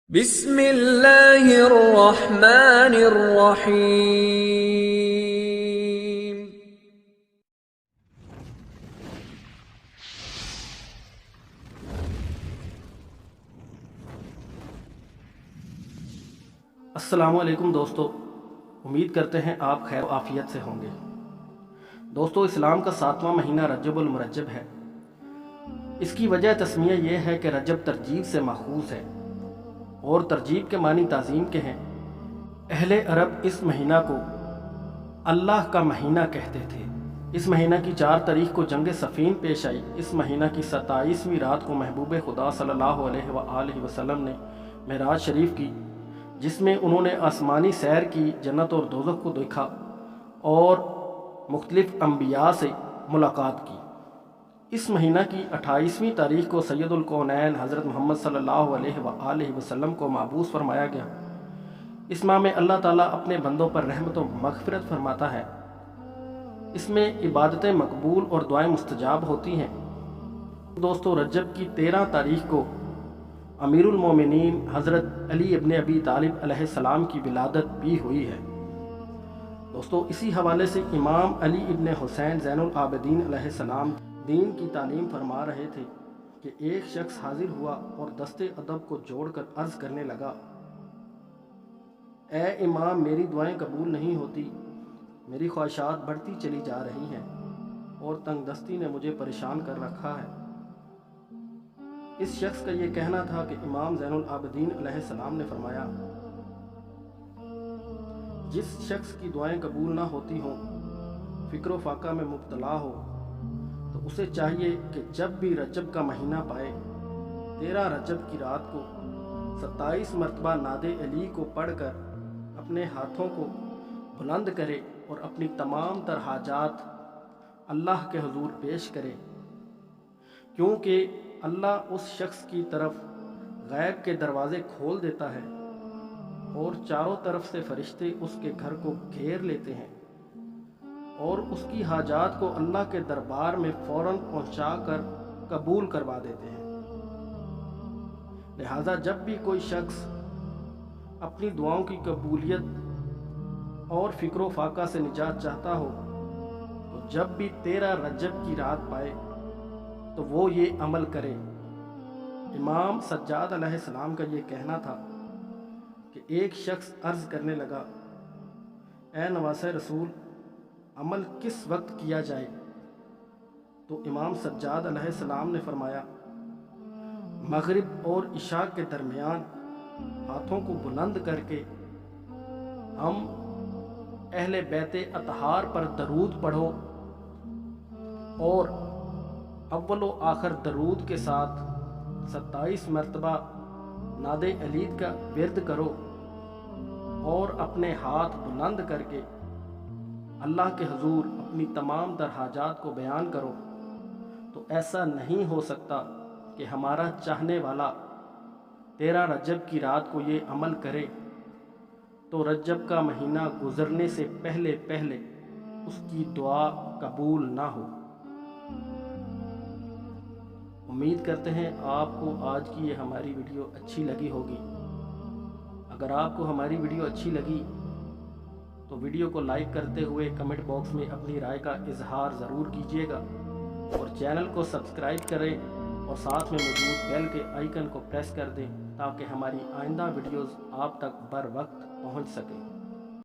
بسم اللہ الرحمن الرحیم۔ السلام علیکم دوستو، امید کرتے ہیں آپ خیر و عافیت سے ہوں گے۔ دوستو، اسلام کا 7واں مہینہ رجب المرجب ہے۔ اس کی وجہ تسمیہ یہ ہے کہ رجب ترجیب سے ماخوذ ہے اور ترجیب کے معنی تعظیم کے ہیں۔ اہل عرب اس مہینہ کو اللہ کا مہینہ کہتے تھے۔ اس مہینہ کی 4 تاریخ کو جنگ صفین پیش آئی۔ اس مہینہ کی 27ویں رات کو محبوب خدا صلی اللہ علیہ وآلہ وسلم نے معراج شریف کی، جس میں انہوں نے آسمانی سیر کی، جنت اور دوزخ کو دیکھا اور مختلف انبیاء سے ملاقات کی۔ اس مہینہ کی 28ویں تاریخ کو سید الکونین حضرت محمد صلی اللہ علیہ وآلہ وسلم کو مبعوث فرمایا گیا۔ اس ماہ میں اللہ تعالیٰ اپنے بندوں پر رحمت و مغفرت فرماتا ہے۔ اس میں عبادتیں مقبول اور دعائیں مستجاب ہوتی ہیں۔ دوستو، رجب کی 13 تاریخ کو امیر المومنین حضرت علی ابن ابی طالب علیہ السلام کی ولادت بھی ہوئی ہے۔ دوستو، اسی حوالے سے امام علی ابن حسین زین العابدین علیہ السلام دین کی تعلیم فرما رہے تھے کہ ایک شخص حاضر ہوا اور دست ادب کو جوڑ کر عرض کرنے لگا: اے امام، میری دعائیں قبول نہیں ہوتی، میری خواہشات بڑھتی چلی جا رہی ہیں اور تنگ دستی نے مجھے پریشان کر رکھا ہے۔ اس شخص کا یہ کہنا تھا کہ امام زین العابدین علیہ السلام نے فرمایا: جس شخص کی دعائیں قبول نہ ہوتی ہوں، فکر و فاقہ میں مبتلا ہو، تو اسے چاہیے کہ جب بھی رجب کا مہینہ پائے، 13 رجب کی رات کو 27 مرتبہ نعت علی کو پڑھ کر اپنے ہاتھوں کو بلند کرے اور اپنی تمام تر حاجات اللہ کے حضور پیش کرے، کیونکہ اللہ اس شخص کی طرف غیب کے دروازے کھول دیتا ہے اور چاروں طرف سے فرشتے اس کے گھر کو گھیر لیتے ہیں اور اس کی حاجات کو اللہ کے دربار میں فوراً پہنچا کر قبول کروا دیتے ہیں۔ لہٰذا جب بھی کوئی شخص اپنی دعاؤں کی قبولیت اور فکر و فاقہ سے نجات چاہتا ہو، تو جب بھی 13 رجب کی رات پائے تو وہ یہ عمل کرے۔ امام سجاد علیہ السلام کا یہ کہنا تھا کہ ایک شخص عرض کرنے لگا: اے نواسہ رسول، عمل کس وقت کیا جائے؟ تو امام سجاد علیہ السلام نے فرمایا: مغرب اور عشاء کے درمیان ہاتھوں کو بلند کر کے ہم اہل بیت اطہار پر درود پڑھو اور اول و آخر درود کے ساتھ 27 مرتبہ نعت علی کا ورد کرو اور اپنے ہاتھ بلند کر کے اللہ کے حضور اپنی تمام تر حاجات کو بیان کرو، تو ایسا نہیں ہو سکتا کہ ہمارا چاہنے والا 13 رجب کی رات کو یہ عمل کرے تو رجب کا مہینہ گزرنے سے پہلے اس کی دعا قبول نہ ہو۔ امید کرتے ہیں آپ کو آج کی یہ ہماری ویڈیو اچھی لگی ہوگی۔ اگر آپ کو ہماری ویڈیو اچھی لگی تو ویڈیو کو لائک کرتے ہوئے کمنٹ باکس میں اپنی رائے کا اظہار ضرور کیجیے گا اور چینل کو سبسکرائب کریں اور ساتھ میں موجود بیل کے آئیکن کو پریس کر دیں تاکہ ہماری آئندہ ویڈیوز آپ تک بر وقت پہنچ سکیں۔